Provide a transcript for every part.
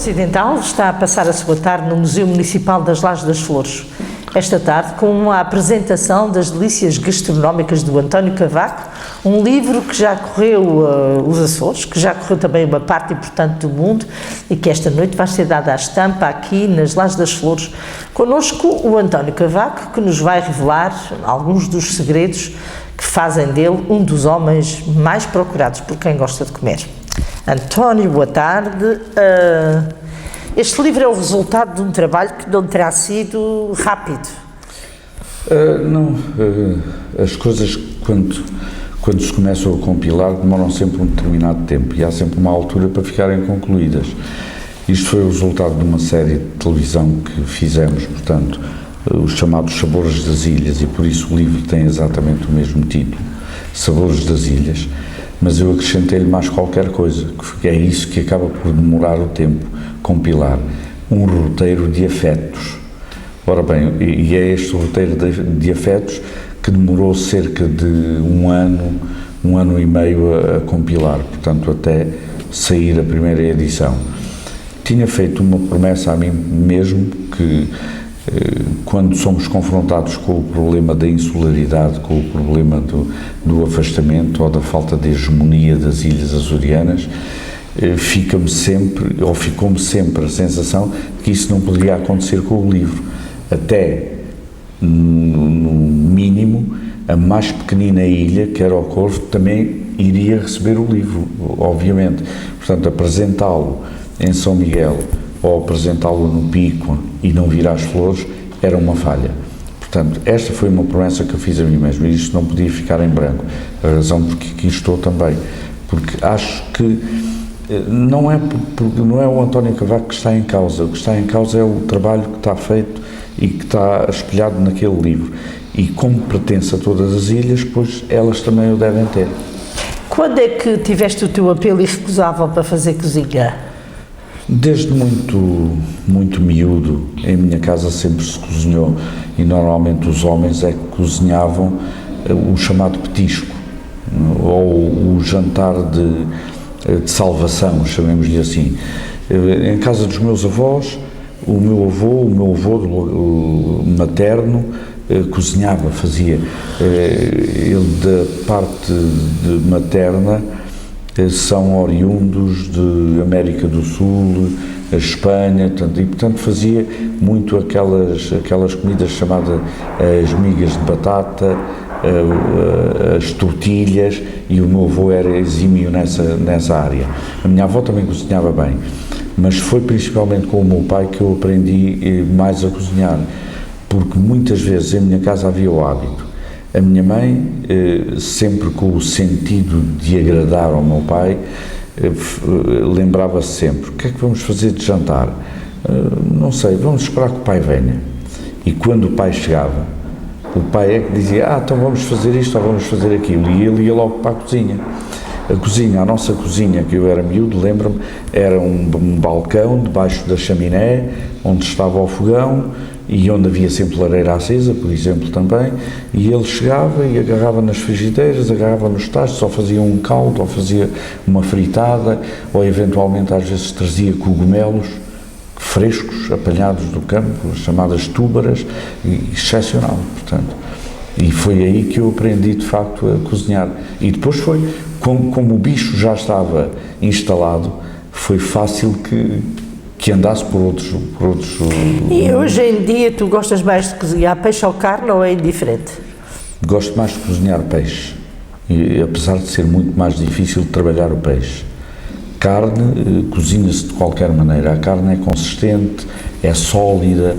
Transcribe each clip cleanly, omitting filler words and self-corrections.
Ocidental está a passar a sua tarde no Museu Municipal das Lajes das Flores. Esta tarde, com a apresentação das delícias gastronómicas do António Cavaco, um livro que já correu os Açores, que já correu também uma parte importante do mundo e que esta noite vai ser dada à estampa aqui nas Lajes das Flores. Connosco o António Cavaco, que nos vai revelar alguns dos segredos que fazem dele um dos homens mais procurados por quem gosta de comer. António, boa tarde. Este livro é o resultado de um trabalho que não terá sido rápido. Não, as coisas quando se começam a compilar demoram sempre um determinado tempo e há sempre uma altura para ficarem concluídas. Isto foi o resultado de uma série de televisão que fizemos, portanto, os chamados Sabores das Ilhas, e por isso o livro tem exatamente o mesmo título, Sabores das Ilhas, mas eu acrescentei-lhe mais qualquer coisa, que é isso que acaba por demorar o tempo, compilar, um roteiro de afetos. Ora bem, e é este roteiro de afetos que demorou cerca de um ano e meio a compilar, portanto até sair a primeira edição. Tinha feito uma promessa a mim mesmo que quando somos confrontados com o problema da insularidade, com o problema do afastamento ou da falta de hegemonia das ilhas açorianas, ficou-me sempre a sensação de que isso não poderia acontecer com o livro. Até, no mínimo, a mais pequenina ilha, que era o Corvo, também iria receber o livro, obviamente. Portanto, apresentá-lo em São Miguel ou apresentá-lo no Pico e não vir às Flores era uma falha. Portanto, esta foi uma promessa que eu fiz a mim mesmo e isto não podia ficar em branco. A razão porque aqui estou também, porque acho que não é o António Cavaco que está em causa, o que está em causa é o trabalho que está feito e que está espelhado naquele livro. E como pertence a todas as ilhas, pois elas também o devem ter. Quando é que tiveste o teu apelo irrecusável para fazer cozinha? Desde muito miúdo, em minha casa sempre se cozinhou e normalmente os homens é que cozinhavam o chamado petisco ou o jantar de salvação, chamemos-lhe assim. Em casa dos meus avós, o meu avô materno cozinhava, fazia. Ele da parte materna são oriundos de América do Sul, a Espanha, portanto fazia muito aquelas comidas chamadas as migas de batata, as tortilhas, e o meu avô era exímio nessa área. A minha avó também cozinhava bem, mas foi principalmente com o meu pai que eu aprendi mais a cozinhar, porque muitas vezes em minha casa havia o hábito. A minha mãe, sempre com o sentido de agradar ao meu pai, lembrava-se sempre: o que é que vamos fazer de jantar? Não sei, vamos esperar que o pai venha. E quando o pai chegava, o pai é que dizia: então vamos fazer isto ou vamos fazer aquilo, e ele ia logo para a cozinha. A nossa cozinha, que eu era miúdo, lembro-me, era um balcão debaixo da chaminé, onde estava o fogão, e onde havia sempre lareira acesa, por exemplo, também, e ele chegava e agarrava nas frigideiras, agarrava nos tachos, ou fazia um caldo, ou fazia uma fritada, ou eventualmente às vezes trazia cogumelos frescos, apanhados do campo, as chamadas túbaras, excepcional, portanto. E foi aí que eu aprendi, de facto, a cozinhar. E depois foi, como o bicho já estava instalado, foi fácil que andasse por outros... E hoje em dia tu gostas mais de cozinhar peixe ou carne, ou é indiferente? Gosto mais de cozinhar peixe, e, apesar de ser muito mais difícil de trabalhar o peixe. Carne, cozinha-se de qualquer maneira. A carne é consistente, é sólida,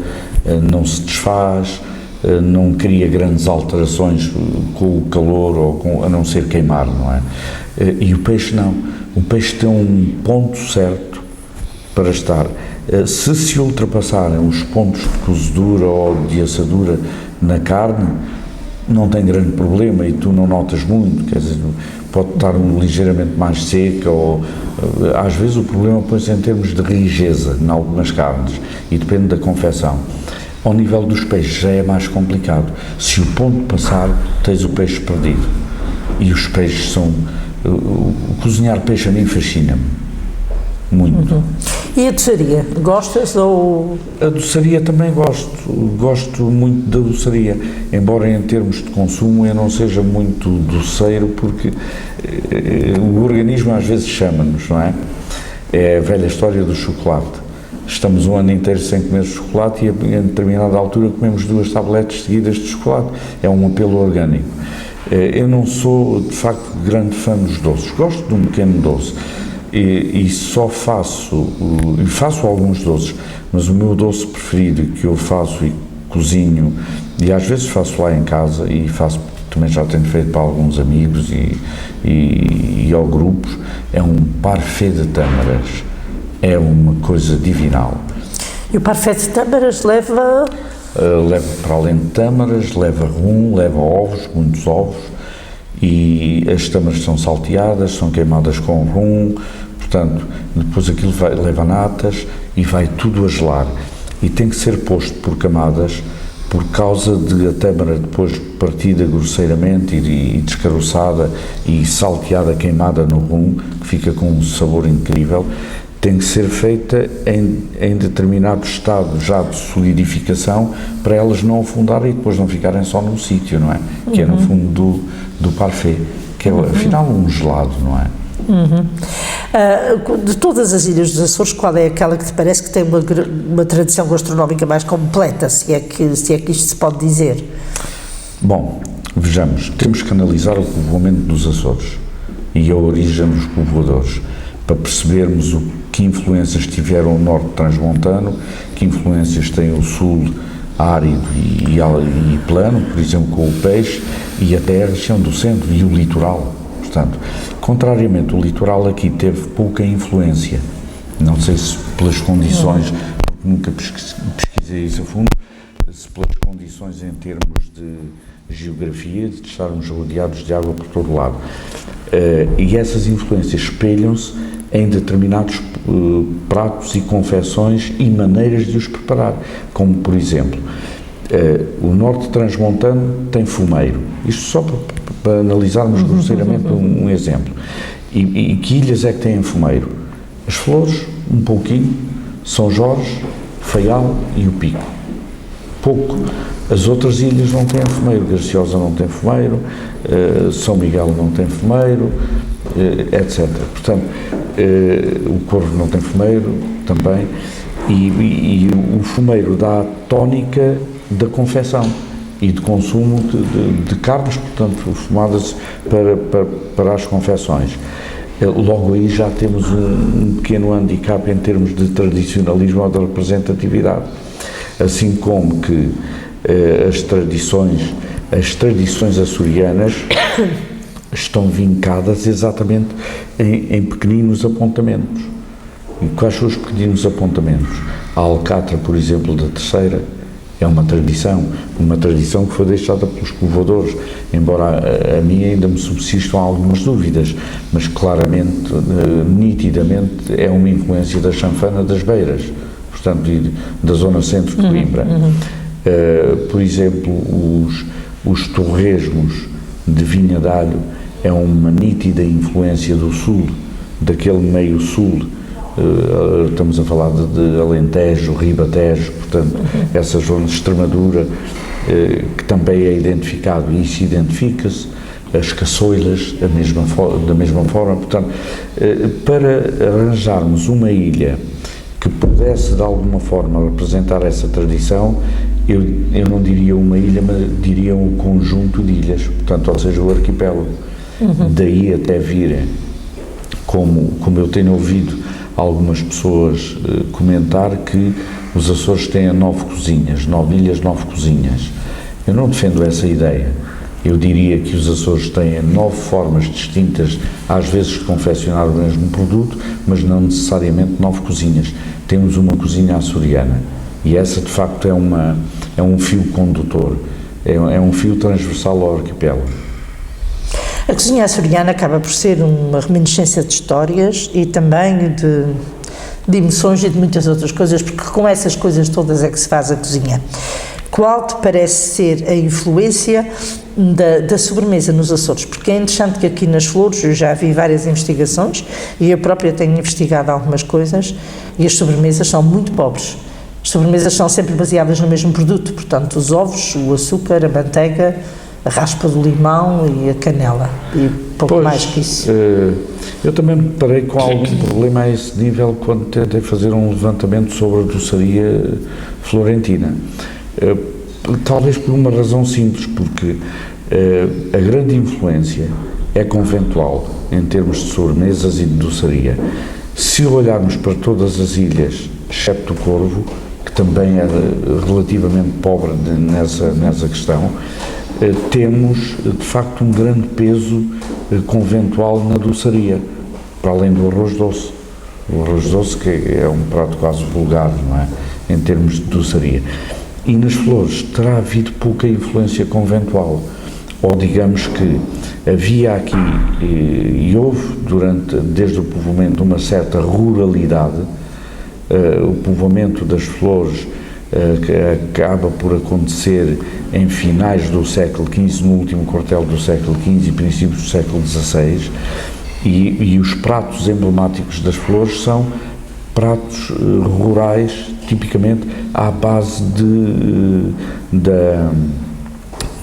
não se desfaz, não cria grandes alterações com o calor, ou a não ser queimar, não é? E o peixe não. O peixe tem um ponto certo para estar. Se ultrapassarem os pontos de cozedura ou de assadura na carne, não tem grande problema e tu não notas muito, quer dizer, pode estar ligeiramente mais seca, ou às vezes o problema põe-se em termos de rigidez em algumas carnes e depende da confecção. Ao nível dos peixes já é mais complicado. Se o ponto passar, tens o peixe perdido. E os peixes são... cozinhar peixe a mim fascina-me muito. E a doçaria? Gostas ou... A doçaria também gosto muito da doçaria, embora em termos de consumo eu não seja muito doceiro, porque o organismo às vezes chama-nos, não é? É a velha história do chocolate. Estamos um ano inteiro sem comer chocolate e a determinada altura comemos 2 tabletes seguidas de chocolate. É um apelo orgânico. Eu não sou, de facto, grande fã dos doces. Gosto de um pequeno doce e só faço alguns doces, mas o meu doce preferido que eu faço e cozinho, e às vezes faço lá em casa e faço, também já tenho feito para alguns amigos e ao grupos, é um parfait de tâmaras. É uma coisa divinal. E o parfait de tâmaras leva... Leva, para além de tâmaras, leva rum, leva ovos, muitos ovos, e as tâmaras são salteadas, são queimadas com rum, portanto, depois aquilo leva natas e vai tudo a gelar. E tem que ser posto por camadas, por causa de a tâmara depois partida grosseiramente e descaroçada e salteada, queimada no rum, que fica com um sabor incrível. Tem que ser feita em determinado estado já de solidificação, para elas não afundarem e depois não ficarem só num sítio, não é? Que é no fundo do parfait, que é afinal um gelado, não é? De todas as ilhas dos Açores, qual é aquela que te parece que tem uma tradição gastronómica mais completa, se é que isto se pode dizer? Bom, vejamos, temos que analisar o povoamento dos Açores e a origem dos povoadores, para percebermos que influências tiveram o norte transmontano, que influências tem o sul árido e plano, por exemplo, com o peixe, e até a região do centro e o litoral. Portanto, contrariamente, o litoral aqui teve pouca influência. Não sei se pelas condições, porque nunca pesquisei isso a fundo, se pelas condições em termos de geografia, de estarmos rodeados de água por todo lado. E essas influências espelham-se em determinados pratos e confecções e maneiras de os preparar, como por exemplo, o norte transmontano tem fumeiro, isto só para analisarmos grosseiramente um exemplo, e que ilhas é que têm fumeiro? As Flores, um pouquinho, São Jorge, Faial e o Pico, pouco. As outras ilhas não têm fumeiro, Graciosa não tem fumeiro, São Miguel não tem fumeiro, etc. Portanto, o Corvo não tem fumeiro também, e o fumeiro dá a tónica da confecção e de consumo de carnes, portanto, fumadas para as confecções. Logo aí já temos um pequeno handicap em termos de tradicionalismo ou de representatividade, assim como que as tradições açorianas estão vincadas exatamente em pequeninos apontamentos. E quais são os pequeninos apontamentos? A alcatra, por exemplo, da Terceira, é uma tradição que foi deixada pelos povoadores, embora a mim ainda me subsistam algumas dúvidas, mas claramente, nitidamente, é uma influência da chanfana das Beiras, portanto, da zona centro de Coimbra. Por exemplo, os torresmos de vinha de alho é uma nítida influência do sul, daquele meio sul, estamos a falar de Alentejo, Ribatejo, portanto, essa zona de Extremadura, que também é identificado, e isso identifica-se, as caçoilas da mesma forma, portanto, para arranjarmos uma ilha que pudesse de alguma forma representar essa tradição, eu não diria uma ilha, mas diria um conjunto de ilhas, portanto, ou seja, o arquipélago. Daí até virem, como eu tenho ouvido algumas pessoas comentar, que os Açores têm 9 cozinhas, 9 ilhas, 9 cozinhas. Eu não defendo essa ideia. Eu diria que os Açores têm 9 formas distintas, às vezes, de confeccionar o mesmo produto, mas não necessariamente 9 cozinhas. Temos uma cozinha açoriana, e essa, de facto, é um fio condutor, é um fio transversal ao arquipélago. A cozinha açoriana acaba por ser uma reminiscência de histórias e também de emoções e de muitas outras coisas, porque com essas coisas todas é que se faz a cozinha. qual te parece ser a influência da sobremesa nos Açores? Porque é interessante que aqui nas Flores eu já vi várias investigações e eu própria tenho investigado algumas coisas e as sobremesas são muito pobres. As sobremesas são sempre baseadas no mesmo produto, portanto os ovos, o açúcar, a manteiga, a raspa do limão e a canela e pouco mais que isso. Eu também me deparei com algum problema a esse nível quando tentei fazer um levantamento sobre a doçaria florentina. Talvez por uma razão simples, porque a grande influência é conventual em termos de sobremesas e de doçaria. Se olharmos para todas as ilhas, excepto o Corvo, que também é relativamente pobre nessa questão, temos de facto um grande peso conventual na doçaria, para além do arroz doce. O arroz doce que é um prato quase vulgar, não é? Em termos de doçaria. E nas Flores terá havido pouca influência conventual, ou digamos que havia aqui e houve desde o povoamento uma certa ruralidade. O povoamento das Flores que acaba por acontecer em finais do século XV, no último quartel do século XV e princípios do século XVI, e os pratos emblemáticos das Flores são pratos rurais, tipicamente à base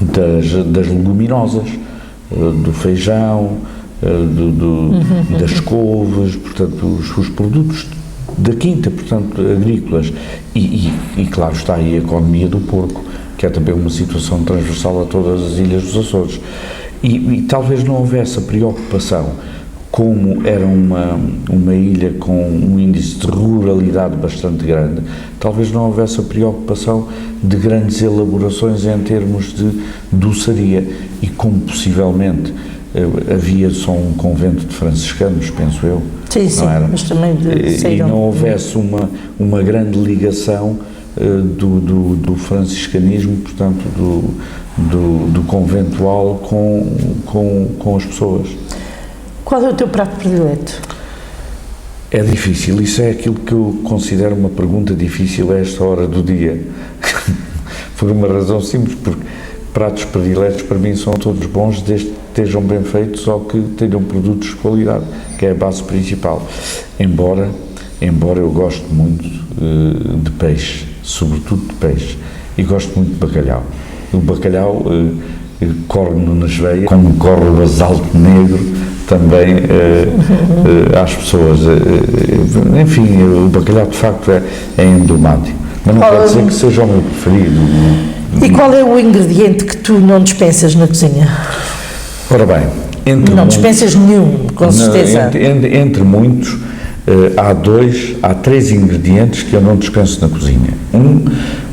das leguminosas, do feijão, das couves, portanto, os produtos da quinta, portanto, agrícolas, e claro está aí a economia do porco, que é também uma situação transversal a todas as ilhas dos Açores, e talvez não houvesse a preocupação, como era uma ilha com um índice de ruralidade bastante grande, talvez não houvesse a preocupação de grandes elaborações em termos de doçaria, e como possivelmente havia só um convento de franciscanos, penso eu. Sim, sim, mas também e não houvesse uma grande ligação do franciscanismo, portanto, do conventual com as pessoas. Qual é o teu prato predileto? É difícil, isso é aquilo que eu considero uma pergunta difícil a esta hora do dia, por uma razão simples, porque pratos prediletos para mim são todos bons, desde que estejam bem feitos ou que tenham produtos de qualidade, que é a base principal. Embora eu goste muito de peixe, sobretudo de peixe, e gosto muito de bacalhau. O bacalhau corre-me nas veias, como corre o basalto negro também às pessoas. Enfim, o bacalhau de facto é emblemático, mas não quer dizer que seja o meu preferido. E qual é o ingrediente que tu não dispensas na cozinha? Ora bem, não dispensas nenhum, com certeza. Entre muitos, há 3 ingredientes que eu não dispenso na cozinha.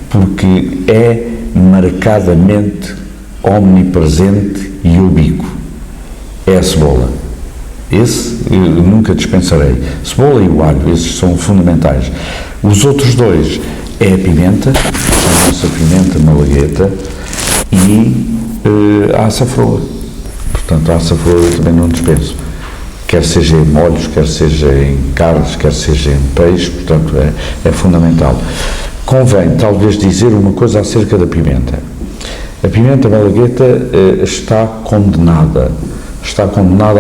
Porque é marcadamente omnipresente e ubíquo. É a cebola. Esse eu nunca dispensarei. Cebola e o alho, esses são fundamentais. Os outros 2 é a pimenta, a nossa pimenta malagueta, e a açafroa. Portanto, a açafroa eu também não dispenso. Quer seja em molhos, quer seja em carnes, quer seja em peixe, portanto é fundamental. Convém talvez dizer uma coisa acerca da pimenta. A pimenta malagueta está condenada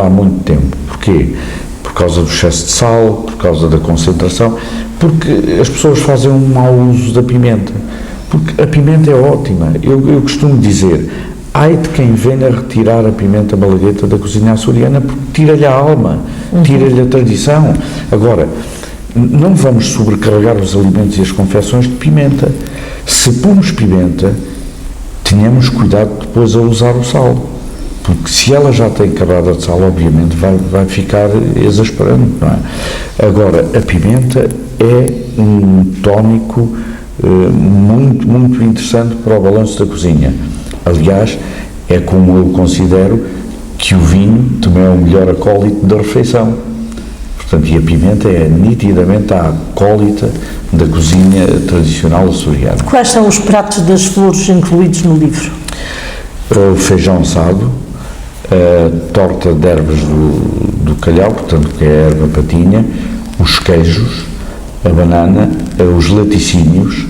há muito tempo. Porquê? Por causa do excesso de sal, por causa da concentração, porque as pessoas fazem um mau uso da pimenta. Porque a pimenta é ótima. Eu costumo dizer, ai de quem venha retirar a pimenta malagueta da cozinha açoriana, porque tira-lhe a alma, tira-lhe a tradição. Agora, não vamos sobrecarregar os alimentos e as confecções de pimenta. Se pomos pimenta, tenhamos cuidado depois a usar o sal, porque se ela já tem camada de sal, obviamente vai ficar exasperante, não é? Agora, a pimenta é um tónico muito, muito interessante para o balanço da cozinha. Aliás, é como eu considero que o vinho também é o melhor acólito da refeição. Portanto, e a pimenta é nitidamente a acólita da cozinha tradicional açoriana. Quais são os pratos das Flores incluídos no livro? O feijão assado, a torta de ervas do calhau, portanto, que é a erva patinha, os queijos, a banana, os laticínios,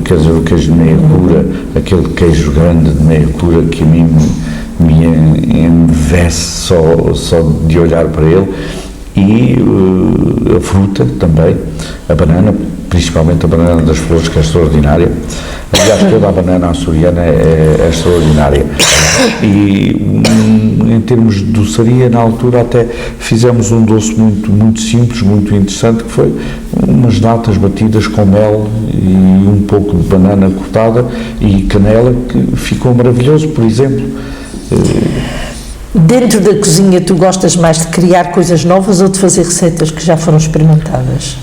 quer dizer, o queijo de meia cura, aquele queijo grande de meia cura que a mim me envece só de olhar para ele, e a fruta também, a banana, principalmente a banana das flores, que é extraordinária. Aliás, toda a banana açoriana é extraordinária. E em termos de doçaria, na altura até fizemos um doce muito simples, muito interessante, que foi umas natas batidas com mel e um pouco de banana cortada e canela, que ficou maravilhoso, por exemplo. Dentro da cozinha, tu gostas mais de criar coisas novas ou de fazer receitas que já foram experimentadas?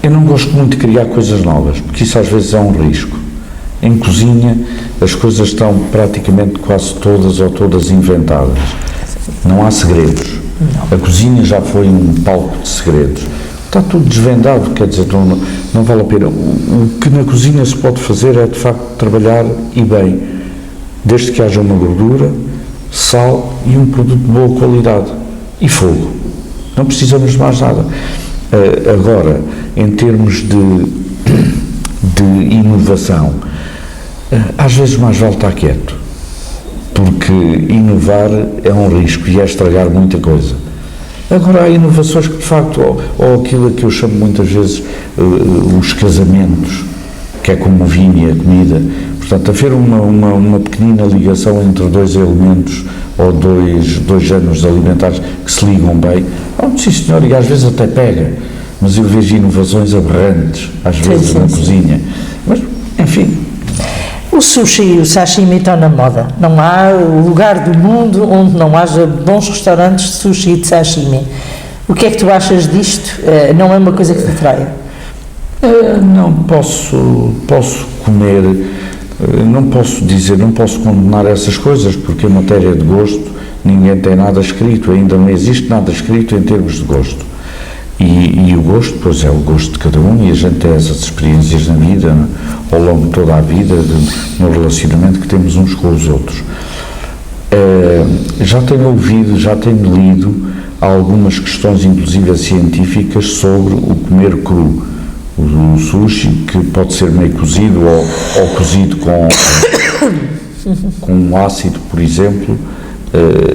Eu não gosto muito de criar coisas novas, porque isso às vezes é um risco. Em cozinha, as coisas estão praticamente quase todas inventadas. Não há segredos. Não. A cozinha já foi um palco de segredos. Está tudo desvendado, quer dizer, não vale a pena. O que na cozinha se pode fazer é, de facto, trabalhar e bem, desde que haja uma gordura, sal e um produto de boa qualidade. E fogo. Não precisamos de mais nada. Agora, em termos de inovação, às vezes mais vale estar quieto, porque inovar é um risco e é estragar muita coisa. Agora, há inovações que, de facto, ou aquilo que eu chamo muitas vezes os casamentos, que é como o vinho e a comida. Portanto, haver uma pequenina ligação entre dois elementos ou dois géneros alimentares que se ligam bem. Sim, senhor, e às vezes até pega, mas eu vejo inovações aberrantes, às vezes, na cozinha. Mas, enfim. O sushi e o sashimi estão na moda. Não há lugar do mundo onde não haja bons restaurantes de sushi e de sashimi. O que é que tu achas disto? Não é uma coisa que te atraia? Não posso comer, não posso condenar essas coisas, porque em matéria de gosto ninguém tem nada escrito, ainda não existe nada escrito em termos de gosto. E o gosto, pois é o gosto de cada um, e a gente tem essas experiências na vida, ao longo de toda a vida, no relacionamento que temos uns com os outros. Já tenho ouvido, já tenho lido algumas questões, inclusive científicas, sobre o comer cru. O sushi, que pode ser meio cozido ou cozido com um ácido, por exemplo,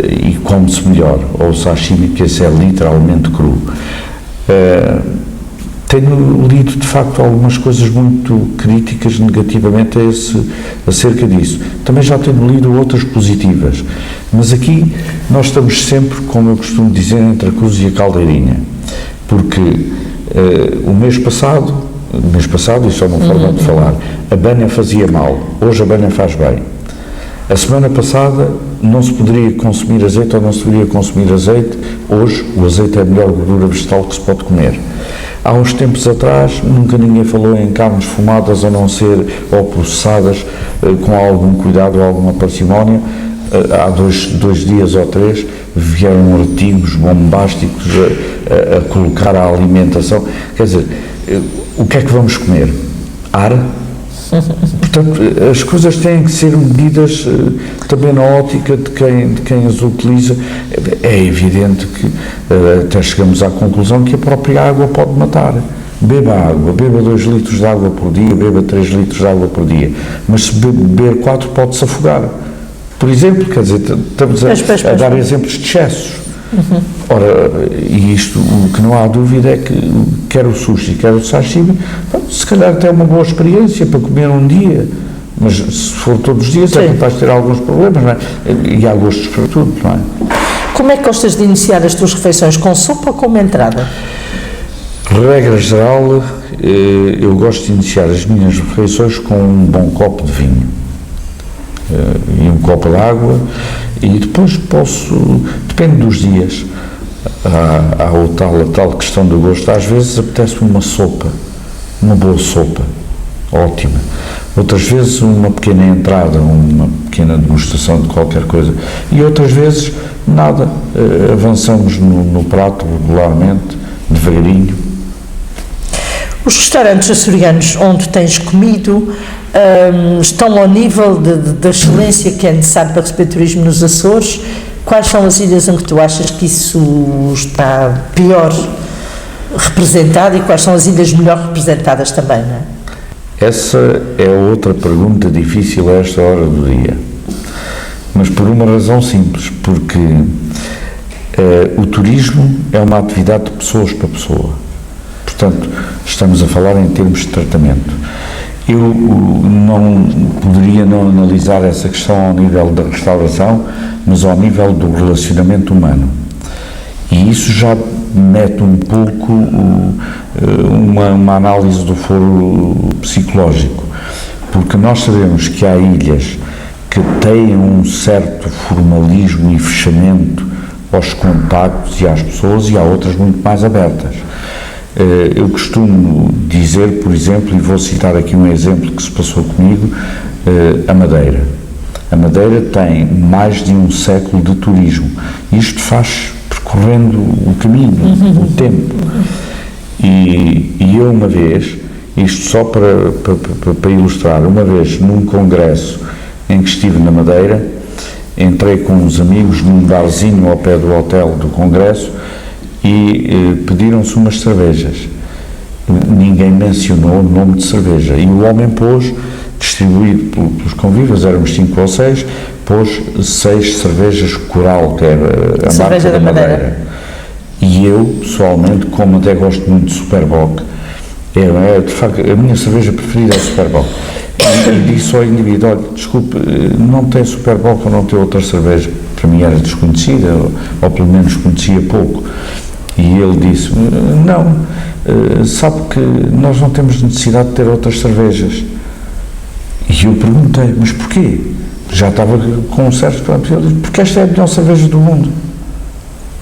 e come-se melhor. Ou o sashimi, que esse é literalmente cru. Tenho lido, de facto, algumas coisas muito críticas negativamente acerca disso. Também já tenho lido outras positivas. Mas aqui nós estamos sempre, como eu costumo dizer, entre a cruz e a caldeirinha. Porque o mês passado, isto é uma forma de falar, a banha fazia mal, hoje a banha faz bem. A semana passada não se poderia consumir azeite ou não se deveria consumir azeite, hoje o azeite é a melhor gordura vegetal que se pode comer. Há uns tempos atrás nunca ninguém falou em carnes fumadas a não ser ou processadas com algum cuidado ou alguma parcimónia. Há dois dias ou três vieram artigos bombásticos a colocar a alimentação. Quer dizer, o que é que vamos comer? Ar? Portanto, as coisas têm que ser medidas também na ótica de quem as utiliza. É evidente que até chegamos à conclusão que a própria água pode matar. Beba água, beba 2 litros de água por dia, beba 3 litros de água por dia, mas se beber 4 pode-se afogar. Por exemplo, quer dizer, estamos a dar exemplos de excessos. Ora, e isto, o que não há dúvida é que quer o sushi, quer o sashimi, se calhar até é uma boa experiência para comer um dia, mas se for todos os dias é capaz de ter alguns problemas, não é? E há gostos para tudo, não é? Como é que gostas de iniciar as tuas refeições, com sopa ou com uma entrada? Regra geral, eu gosto de iniciar as minhas refeições com um bom copo de vinho. E um copo de água, e depois depende dos dias, há a tal questão do gosto. Às vezes apetece-me uma sopa, uma boa sopa, ótima. Outras vezes uma pequena entrada, uma pequena degustação de qualquer coisa, e outras vezes nada, avançamos no prato regularmente, devagarinho. Os restaurantes açorianos onde tens comido estão ao nível da excelência que é necessário para receber turismo nos Açores? Quais são as ilhas em que tu achas que isso está pior representado e quais são as ilhas melhor representadas também, não é? Essa é outra pergunta difícil a esta hora do dia, mas por uma razão simples, porque o turismo é uma atividade de pessoas para pessoa, portanto estamos a falar em termos de tratamento. Eu não poderia não analisar essa questão ao nível da restauração, mas ao nível do relacionamento humano, e isso já mete um pouco uma análise do foro psicológico, porque nós sabemos que há ilhas que têm um certo formalismo e fechamento aos contactos e às pessoas, e há outras muito mais abertas. Eu costumo dizer, por exemplo, e vou citar aqui um exemplo que se passou comigo, a Madeira. A Madeira tem mais de um século de turismo. Isto faz percorrendo o caminho, o tempo. E eu uma vez, isto só para ilustrar, uma vez num congresso em que estive na Madeira, entrei com uns amigos num barzinho ao pé do hotel do congresso e pediram-se umas cervejas. Ninguém mencionou o nome de cerveja, e o homem pôs, distribuído pelos convívioos, éramos 5 ou 6, pôs 6 cervejas Coral, que era a marca da Madeira. E eu, pessoalmente, como até gosto muito de Superboc, de facto, a minha cerveja preferida é a Superboc. E disse ao indivíduo: olha, desculpe, não tem Superboc ou não tem outra cerveja? Para mim era desconhecida, ou pelo menos conhecia pouco. E ele disse: não, sabe que nós não temos necessidade de ter outras cervejas. E eu perguntei: mas porquê? Já estava com um certo pronto. Ele disse: porque esta é a melhor cerveja do mundo.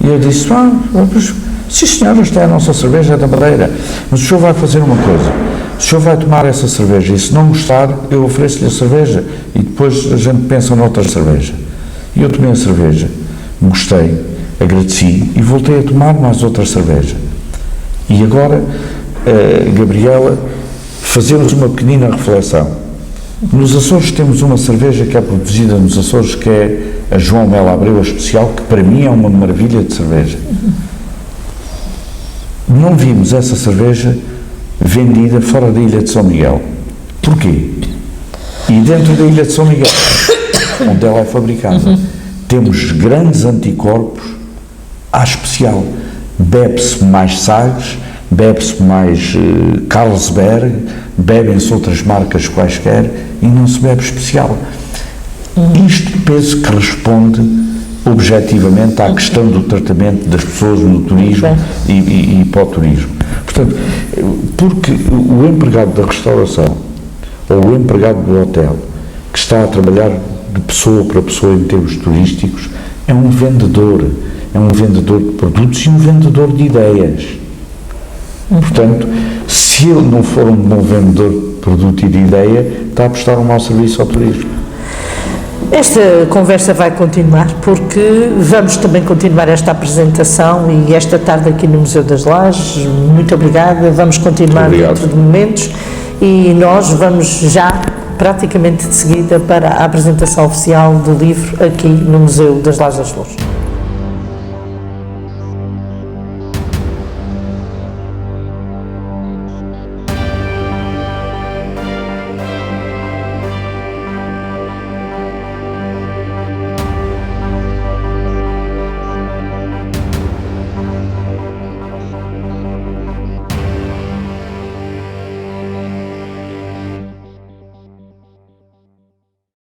E eu disse: sim senhor, esta é a nossa cerveja, é da Madeira, mas o senhor vai fazer uma coisa, o senhor vai tomar essa cerveja, e se não gostar, eu ofereço-lhe a cerveja, e depois a gente pensa noutra cerveja. E eu tomei a cerveja, gostei, agradeci, e voltei a tomar mais outra cerveja. E agora, Gabriela, fazemos uma pequenina reflexão. Nos Açores temos uma cerveja que é produzida nos Açores, que é a João Melo Abreu, a especial, que para mim é uma maravilha de cerveja. Não vimos essa cerveja vendida fora da Ilha de São Miguel. Porquê? E dentro da Ilha de São Miguel, onde ela é fabricada, temos grandes anticorpos à especial. Bebe-se mais Sagres, bebe-se mais Carlsberg, bebem-se outras marcas quaisquer e não se bebe especial. Isto penso que responde objetivamente à questão do tratamento das pessoas no turismo e para o turismo. Portanto, porque o empregado da restauração ou o empregado do hotel que está a trabalhar de pessoa para pessoa em termos turísticos é um vendedor de produtos e um vendedor de ideias. Portanto, se ele não for um bom vendedor de produto e de ideia, está a prestar um mau serviço ao turismo. Esta conversa vai continuar, porque vamos também continuar esta apresentação e esta tarde aqui no Museu das Lajes. Muito obrigada, vamos continuar dentro de momentos e nós vamos já praticamente de seguida para a apresentação oficial do livro aqui no Museu das Lajes das Flores.